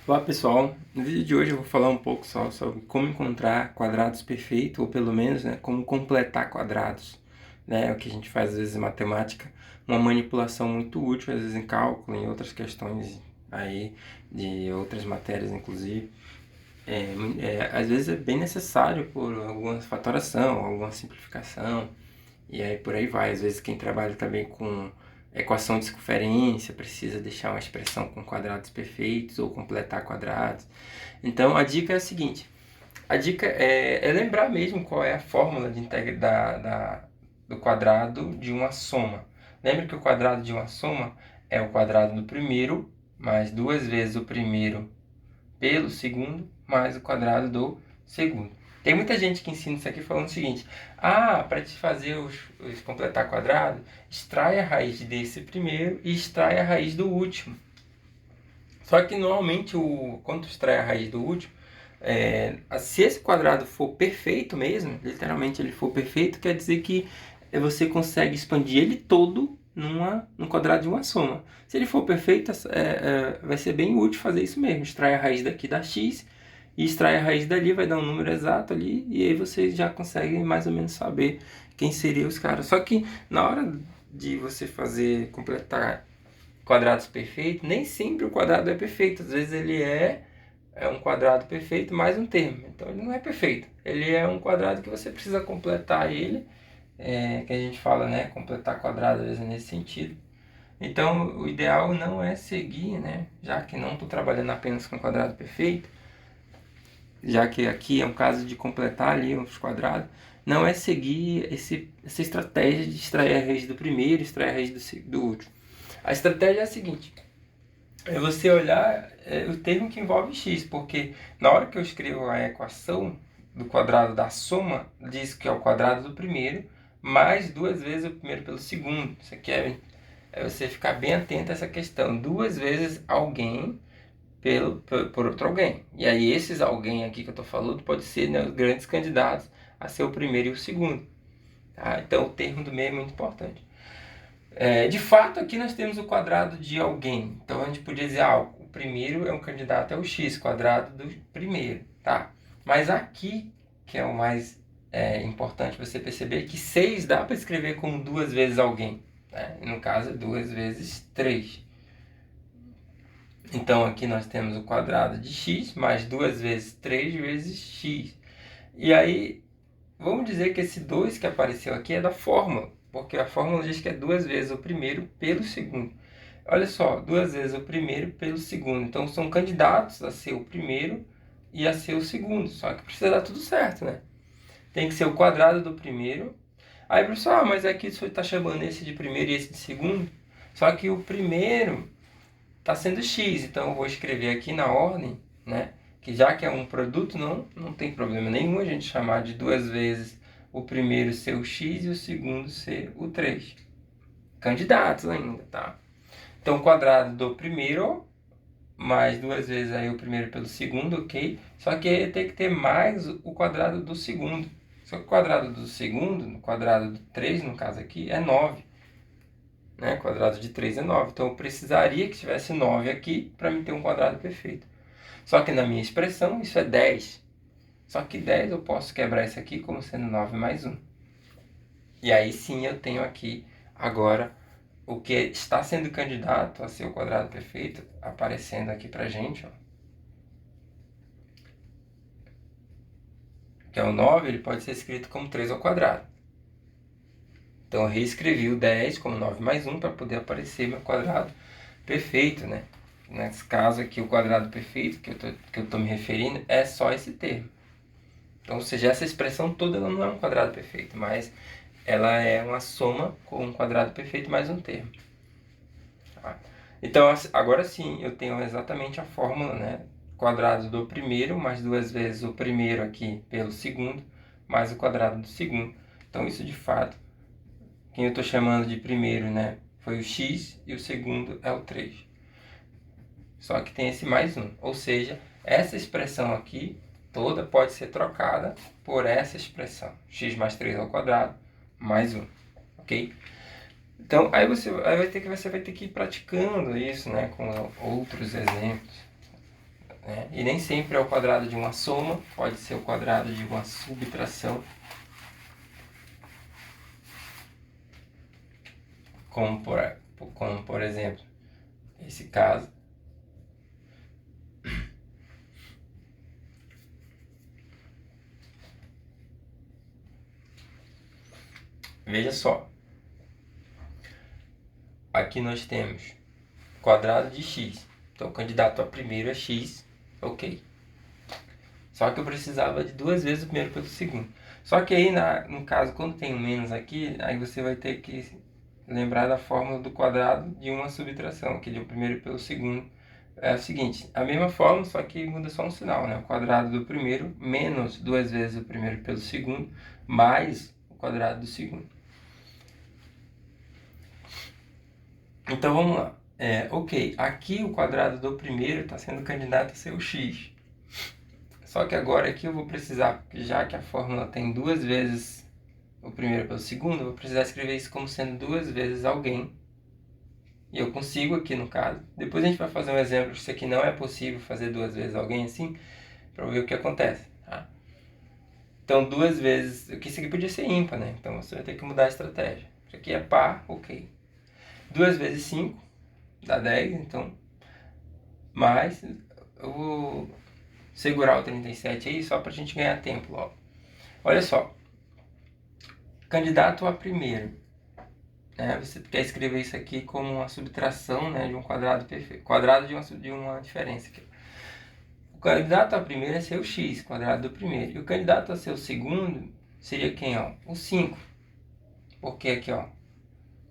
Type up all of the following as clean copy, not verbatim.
Olá pessoal, no vídeo de hoje eu vou falar um pouco só sobre como encontrar quadrados perfeitos, ou pelo menos, né, como completar quadrados, né, o que a gente faz às vezes em matemática, uma manipulação muito útil às vezes em cálculo, em outras questões aí de outras matérias inclusive. Às vezes é bem necessário por alguma fatoração, alguma simplificação, e aí por aí vai. Às vezes quem trabalha também com equação de circunferência precisa deixar uma expressão com quadrados perfeitos ou completar quadrados. Então a dica é a seguinte: a dica é lembrar mesmo qual é a fórmula de do quadrado de uma soma. Lembra que o quadrado de uma soma é o quadrado do primeiro mais duas vezes o primeiro pelo segundo mais o quadrado do segundo. Tem muita gente que ensina isso aqui falando o seguinte: para te fazer os completar quadrado, extrai a raiz desse primeiro e extrai a raiz do último. Só que normalmente quando tu extrai a raiz do último, se esse quadrado for perfeito mesmo, literalmente ele for perfeito, quer dizer que você consegue expandir ele todo num quadrado de uma soma. Se ele for perfeito, vai ser bem útil fazer isso mesmo. Extrai a raiz daqui da x e extrai a raiz dali, vai dar um número exato ali, e aí você já consegue mais ou menos saber quem seriam os caras. Só que na hora de você completar quadrados perfeitos, nem sempre o quadrado é perfeito. Às vezes ele é um quadrado perfeito mais um termo. Então ele não é perfeito. Ele é um quadrado que você precisa completar ele, que a gente fala, né? Completar quadrado às vezes é nesse sentido. Então o ideal não é seguir, né? Já que não estou trabalhando apenas com quadrado perfeito, já que aqui é um caso de completar ali os quadrados, não é seguir essa estratégia de extrair a raiz do primeiro, extrair a raiz do último. A estratégia é a seguinte: é você olhar o termo que envolve x, porque na hora que eu escrevo a equação do quadrado da soma, diz que é o quadrado do primeiro, mais duas vezes o primeiro pelo segundo. Isso aqui é você ficar bem atento a essa questão. Duas vezes alguém por outro alguém. E aí esses alguém aqui que eu estou falando pode ser, né, os grandes candidatos a ser o primeiro e o segundo. Tá? Então o termo do meio é muito importante. De fato, aqui nós temos o quadrado de alguém. Então a gente podia dizer, o primeiro é um candidato, é o x, quadrado do primeiro, tá? Mas aqui, que é o mais importante você perceber, que 6 dá para escrever como duas vezes alguém. Né? No caso, duas vezes 3. Então aqui nós temos o quadrado de x mais duas vezes 3 vezes x. E aí, vamos dizer que esse 2 que apareceu aqui é da fórmula, porque a fórmula diz que é duas vezes o primeiro pelo segundo. Olha só, duas vezes o primeiro pelo segundo. Então são candidatos a ser o primeiro e a ser o segundo. Só que precisa dar tudo certo, né? Tem que ser o quadrado do primeiro. Aí, professor, mas aqui o senhor está chamando esse de primeiro e esse de segundo. Só que o primeiro está sendo x, então eu vou escrever aqui na ordem, né? Que já que é um produto, não tem problema nenhum a gente chamar de duas vezes o primeiro ser o x e o segundo ser o 3. Candidatos ainda, tá? Então, o quadrado do primeiro, mais duas vezes aí o primeiro pelo segundo, ok? Só que aí tem que ter mais o quadrado do segundo. Só que o quadrado do segundo, o quadrado do 3, no caso aqui, é 9. Né? Quadrado de 3 é 9. Então, eu precisaria que tivesse 9 aqui para me ter um quadrado perfeito. Só que na minha expressão, isso é 10. Só que 10 eu posso quebrar isso aqui como sendo 9 mais 1. E aí sim eu tenho aqui agora o que está sendo candidato a ser o quadrado perfeito, aparecendo aqui pra gente, ó. Que é o 9, ele pode ser escrito como 3 ao quadrado. Então eu reescrevi o 10 como 9 mais 1 para poder aparecer meu quadrado perfeito, né? Nesse caso aqui, o quadrado perfeito que eu tô me referindo é só esse termo. Então, ou seja, essa expressão toda ela não é um quadrado perfeito, mas ela é uma soma com um quadrado perfeito mais um termo. Tá? Então, agora sim, eu tenho exatamente a fórmula, né? Quadrado do primeiro, mais duas vezes o primeiro aqui pelo segundo, mais o quadrado do segundo. Então, isso de fato, quem eu estou chamando de primeiro, né? Foi o x e o segundo é o 3. Só que tem esse mais um, ou seja, essa expressão aqui toda pode ser trocada por essa expressão, x mais 3 ao quadrado mais 1, ok? Então, você vai ter que ir praticando isso, né, com outros exemplos. né? E nem sempre é o quadrado de uma soma, pode ser o quadrado de uma subtração. Como por exemplo, esse caso. Veja só. Aqui nós temos quadrado de x. Então, o candidato a primeiro é x, ok. Só que eu precisava de 2 vezes o primeiro pelo segundo. Só que aí, no caso, quando tem um menos aqui, aí você vai ter que lembrar da fórmula do quadrado de uma subtração, que de o primeiro pelo segundo. É o seguinte, a mesma fórmula, só que muda só um sinal, né? O quadrado do primeiro menos 2 vezes o primeiro pelo segundo, mais o quadrado do segundo. Então, vamos lá. Ok, aqui o quadrado do primeiro está sendo candidato a ser o x. Só que agora aqui eu vou precisar, já que a fórmula tem 2 vezes o primeiro pelo segundo, eu vou precisar escrever isso como sendo 2 vezes alguém. E eu consigo aqui no caso. Depois a gente vai fazer um exemplo, isso aqui não é possível fazer 2 vezes alguém assim, para ver o que acontece. Tá? Então 2 vezes, isso aqui podia ser ímpar, né? Então você vai ter que mudar a estratégia. Isso aqui é par, ok. 2 vezes 5 dá 10, então. Mas eu vou segurar o 37 aí só para a gente ganhar tempo logo. Olha só. Candidato a primeiro. Você quer escrever isso aqui como uma subtração, né, de um quadrado perfeito. Quadrado de uma diferença aqui. O candidato a primeiro é ser o x, quadrado do primeiro. E o candidato a ser o segundo seria quem? Ó? O 5. Porque aqui, ó,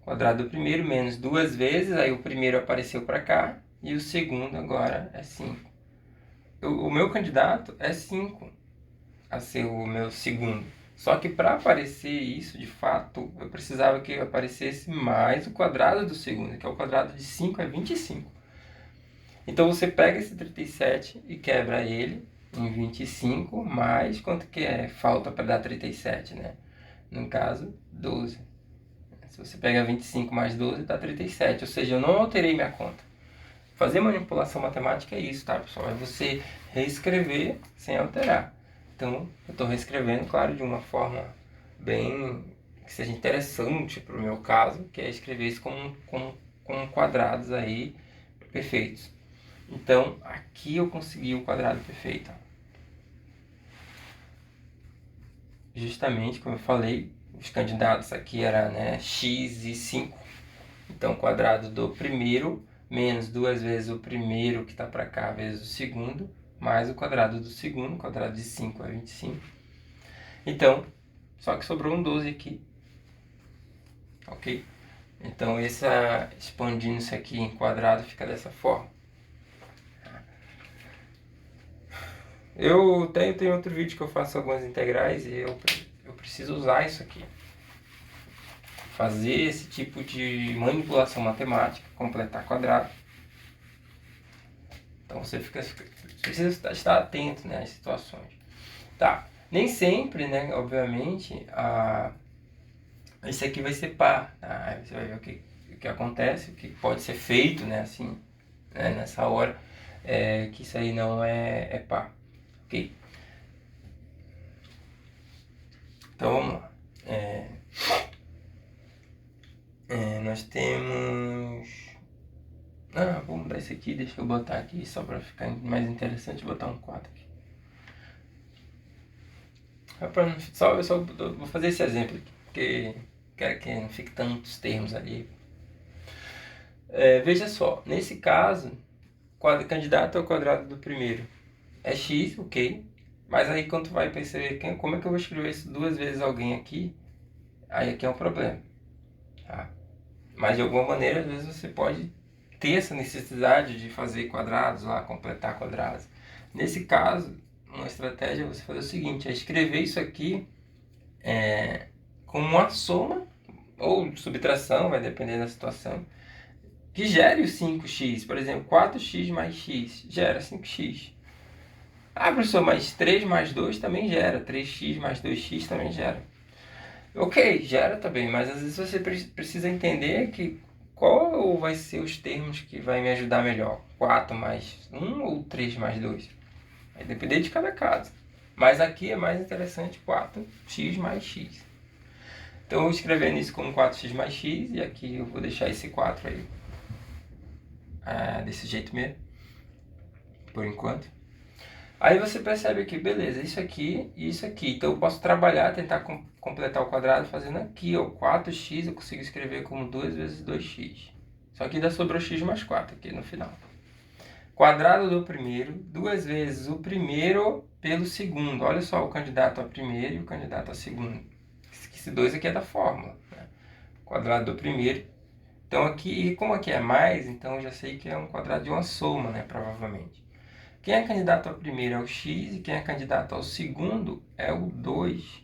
quadrado do primeiro menos 2 vezes, aí o primeiro apareceu para cá e o segundo agora é 5. O meu candidato é 5 a ser o meu segundo. Só que para aparecer isso, de fato, eu precisava que aparecesse mais o quadrado do segundo, que é o quadrado de 5 é 25. Então você pega esse 37 e quebra ele em 25, mais quanto que falta para dar 37, né? No caso, 12. Se você pega 25 mais 12, dá 37. Ou seja, eu não alterei minha conta. Fazer manipulação matemática é isso, tá, pessoal? É você reescrever sem alterar. Então, eu estou reescrevendo, claro, de uma forma bem que seja interessante para o meu caso, que é escrever isso com quadrados aí perfeitos. Então, aqui eu consegui o quadrado perfeito. Justamente, como eu falei, os candidatos aqui eram, né, x e 5. Então, quadrado do primeiro menos 2 vezes o primeiro que está para cá vezes o segundo, mais o quadrado do segundo, quadrado de 5 é 25. Então, só que sobrou um 12 aqui. Ok? Então, expandindo isso aqui em quadrado fica dessa forma. Eu tenho outro vídeo que eu faço algumas integrais e eu preciso usar isso aqui. Fazer esse tipo de manipulação matemática, completar quadrado. Então você precisa estar atento, né, às situações. Tá, nem sempre, né, obviamente, esse aqui vai ser par. Tá? Aí você vai ver o que acontece, o que pode ser feito, né, assim, né, nessa hora, que isso aí não é par. Ok? Então vamos lá. Nós temos... vamos mudar esse aqui, deixa eu botar aqui só para ficar mais interessante, botar um 4 aqui. Eu só vou fazer esse exemplo aqui, porque quero que não fique tantos termos ali. Veja só, nesse caso, candidato ao quadrado do primeiro é x, ok. Mas aí quando tu vai perceber como é que eu vou escrever isso 2 vezes alguém aqui, aí aqui é um problema. Tá? Mas de alguma maneira, às vezes você pode ter essa necessidade de fazer quadrados lá, completar quadrados. Nesse caso, uma estratégia é você fazer o seguinte, é escrever isso aqui como uma soma ou subtração, vai depender da situação, que gere o 5x. Por exemplo, 4x mais x gera 5x. Professor, mas 3 mais 2 também gera, 3x mais 2x também gera. Ok, gera também, mas às vezes você precisa entender qual vai ser os termos que vai me ajudar melhor? 4 mais 1 ou 3 mais 2? Vai depender de cada caso. Mas aqui é mais interessante 4x mais x. Então eu vou escrever isso como 4x mais x, e aqui eu vou deixar esse 4 aí. Desse jeito mesmo, por enquanto. Aí você percebe que, beleza, isso aqui e isso aqui. Então eu posso trabalhar, tentar completar o quadrado fazendo aqui, ó, 4x eu consigo escrever como 2 vezes 2x. Só que ainda sobrou x mais 4 aqui no final. Quadrado do primeiro, 2 vezes o primeiro pelo segundo. Olha só, o candidato a primeiro e o candidato a segundo. Esse 2 aqui é da fórmula, né? Quadrado do primeiro. Então aqui, como aqui é mais, então eu já sei que é um quadrado de uma soma, né, provavelmente. Quem é candidato ao primeiro é o x e quem é candidato ao segundo é o 2.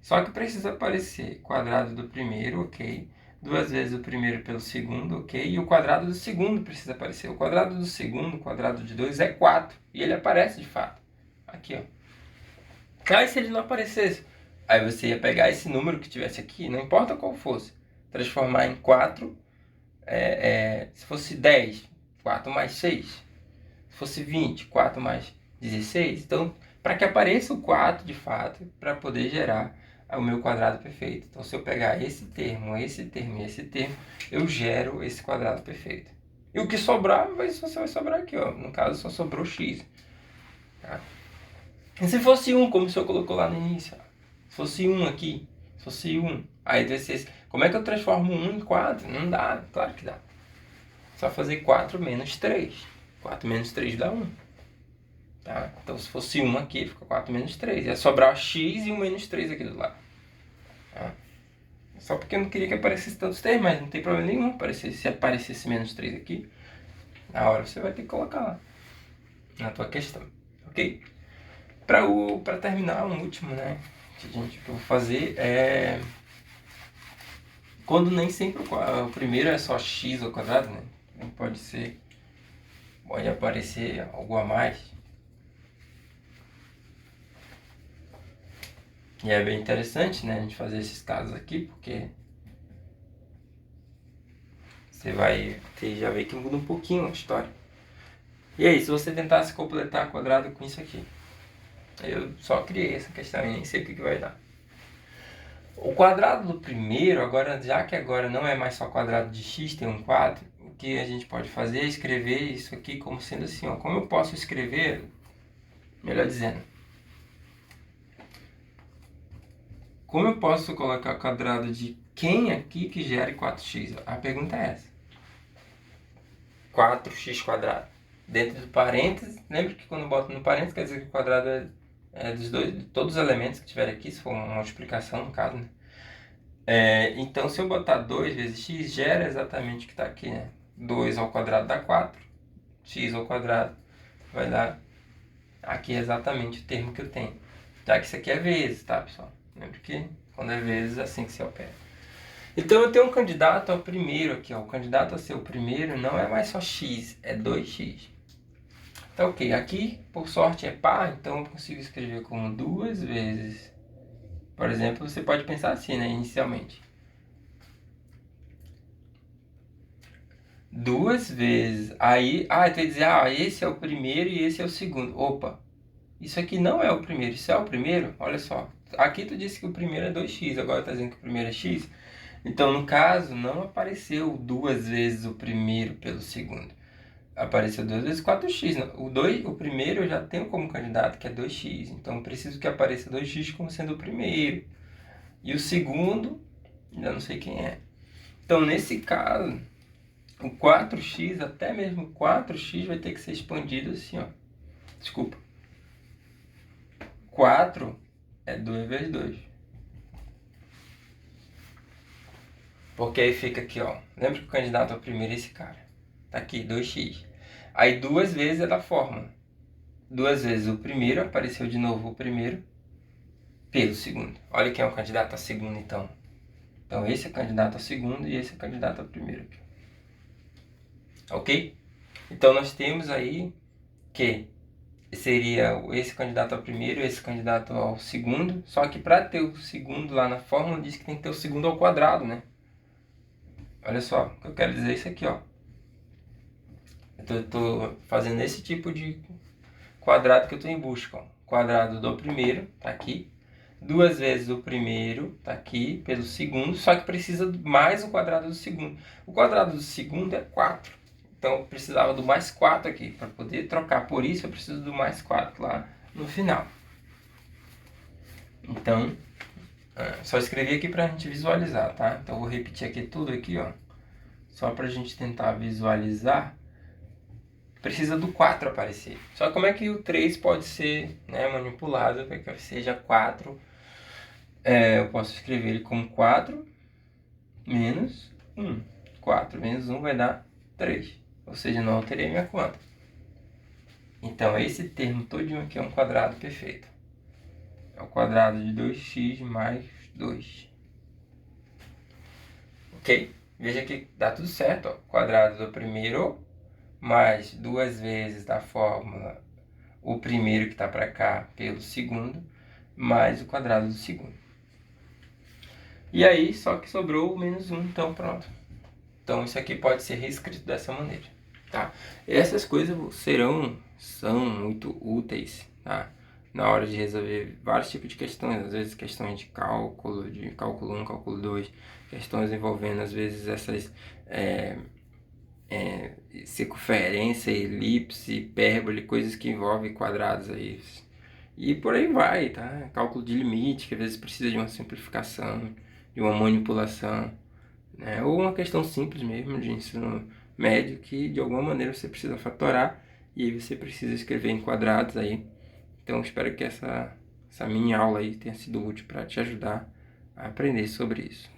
Só que precisa aparecer quadrado do primeiro, ok. 2 vezes o primeiro pelo segundo, ok. E o quadrado do segundo precisa aparecer. O quadrado do segundo, o quadrado de 2, é 4. E ele aparece de fato. Aqui, ó. Aí se ele não aparecesse, aí você ia pegar esse número que tivesse aqui, não importa qual fosse, transformar em 4. Se fosse 10, 4 mais 6. Se fosse 20, 4 mais 16. Então, para que apareça o 4 de fato, para poder gerar o meu quadrado perfeito. Então, se eu pegar esse termo e esse termo, eu gero esse quadrado perfeito. E o que sobrar, só vai sobrar aqui, ó. No caso, só sobrou x. Tá? E se fosse 1, como o senhor colocou lá no início? Se fosse 1 aqui, se fosse 1, aí vai ser... Como é que eu transformo 1 em 4? Não dá, claro que dá. Só fazer 4 menos 3. 4 menos 3 dá 1. Tá? Então, se fosse 1 aqui, fica 4 menos 3. Ia sobrar x e 1 menos 3 aqui do lado. Tá? Só porque eu não queria que aparecesse tantos termos, mas não tem problema nenhum. Se aparecesse menos 3 aqui, na hora você vai ter que colocar lá na tua questão. Ok? Para terminar, um último, né, que eu vou fazer é... Quando nem sempre o primeiro é só x ao quadrado, né? Pode aparecer algo a mais. E é bem interessante, né, a gente fazer esses casos aqui, porque você vai já ver que muda um pouquinho a história. E aí, se você tentasse completar quadrado com isso aqui? Eu só criei essa questão e nem sei o que vai dar. O quadrado do primeiro, já que agora não é mais só quadrado de x, tem um quadro, o que a gente pode fazer é escrever isso aqui como sendo assim, ó. Como eu posso escrever, melhor dizendo, como eu posso colocar o quadrado de quem aqui que gere 4x? A pergunta é essa. 4x quadrado. Dentro do parênteses, lembra que quando eu boto no parênteses, quer dizer que o quadrado é de todos os elementos que tiver aqui, se for uma multiplicação no caso, né? Então, se eu botar 2 vezes x, gera exatamente o que está aqui, né? 2 ao quadrado dá 4, x ao quadrado vai dar aqui exatamente o termo que eu tenho. Já que isso aqui é vezes, tá, pessoal? Lembra que quando é vezes é assim que se opera. Então, eu tenho um candidato ao primeiro aqui, ó. O candidato a ser o primeiro não é mais só x, é 2x. Então, ok, aqui, por sorte, é par, então eu consigo escrever como 2 vezes. Por exemplo, você pode pensar assim, né, inicialmente. 2 vezes. Aí, tu vai dizer, esse é o primeiro e esse é o segundo. Opa, isso aqui não é o primeiro, isso é o primeiro? Olha só. Aqui tu disse que o primeiro é 2x, agora tá dizendo que o primeiro é x. Então, no caso, não apareceu 2 vezes o primeiro pelo segundo. Apareceu 2 vezes 4x. O primeiro eu já tenho como candidato, que é 2x. Então, eu preciso que apareça 2x como sendo o primeiro. E o segundo, ainda não sei quem é. Então, nesse caso, o 4x, até mesmo 4x, vai ter que ser expandido assim, ó. Desculpa. 4 é 2 vezes 2. Porque aí fica aqui, ó. Lembra que o candidato ao primeiro é esse cara. Tá aqui, 2x. Aí 2 vezes é da fórmula. 2 vezes o primeiro, apareceu de novo o primeiro, pelo segundo. Olha quem é o candidato a segundo, então. Então, esse é candidato a segundo e esse é candidato a primeiro. Ok? Então, nós temos aí que seria esse candidato ao primeiro e esse candidato ao segundo. Só que para ter o segundo lá na fórmula, diz que tem que ter o segundo ao quadrado, né? Olha só, eu quero dizer isso aqui, ó. Eu tô fazendo esse tipo de quadrado que eu tô em busca, ó. Quadrado do primeiro, tá aqui. Duas vezes o primeiro, tá aqui, pelo segundo, só que precisa mais o quadrado do segundo. O quadrado do segundo é 4. Então eu precisava do mais 4 aqui, para poder trocar. Por isso eu preciso do mais 4 lá no final. Então, só escrevi aqui pra gente visualizar, tá? Então eu vou repetir aqui tudo aqui, ó. Só pra gente tentar visualizar. Precisa do 4 aparecer. Só como é que o 3 pode ser, né, manipulado para que seja 4? Eu posso escrever ele como 4 menos 1. 4 menos 1 vai dar 3. Ou seja, não alterei minha conta. Então, esse termo todinho aqui é um quadrado perfeito. É o quadrado de 2x mais 2. Ok? Veja que dá tudo certo. Ó. Quadrado do primeiro mais duas vezes da fórmula o primeiro que está para cá pelo segundo, mais o quadrado do segundo. E aí, só que sobrou o menos 1, então pronto. Então isso aqui pode ser reescrito dessa maneira, tá? Essas coisas são muito úteis, tá? Na hora de resolver vários tipos de questões, às vezes questões de cálculo 1, cálculo 2, questões envolvendo às vezes essas circunferência, elipse, hipérbole, coisas que envolvem quadrados aí. E por aí vai, tá? Cálculo de limite, que às vezes precisa de uma simplificação, de uma manipulação, né? Ou uma questão simples mesmo de ensino médio que de alguma maneira você precisa fatorar e aí você precisa escrever em quadrados aí. Então espero que essa minha aula aí tenha sido útil para te ajudar a aprender sobre isso.